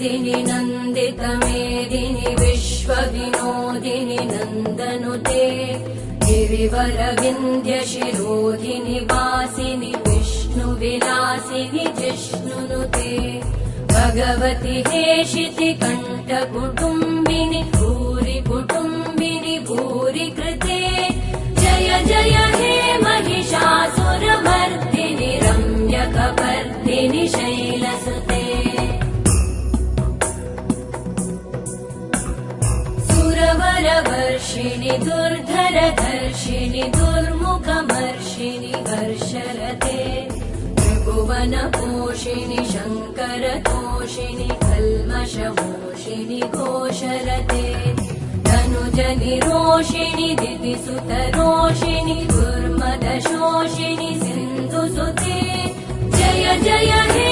मेदिनि नन्दितमेदिनि विश्वविनोदिनि नन्दनुते गिरिवरविन्ध्यशिरोधिनि वासिनि विष्णुविलासिनि जिष्णुनुते भगवति हेशिति कण्ठकुटुम्बिनि भूरि कुटुम्बिनि भूरि कृते जय जय हे महिषासुरमर्दिनि रम्यकपर्दिनि शैलसुते सुरवरवर्षिणि दुर्धरधर्षिणि दुर्मुखमर्षिणि हर्षरते त्रिभुवनपोषिणि शङ्करतोषिणि कल्मषमोषिणि घोषरते धनुजनिरोषिणि दितिसुतरोषिणि दुर्मदशोषिणि सिन्धुसुते जय जय हे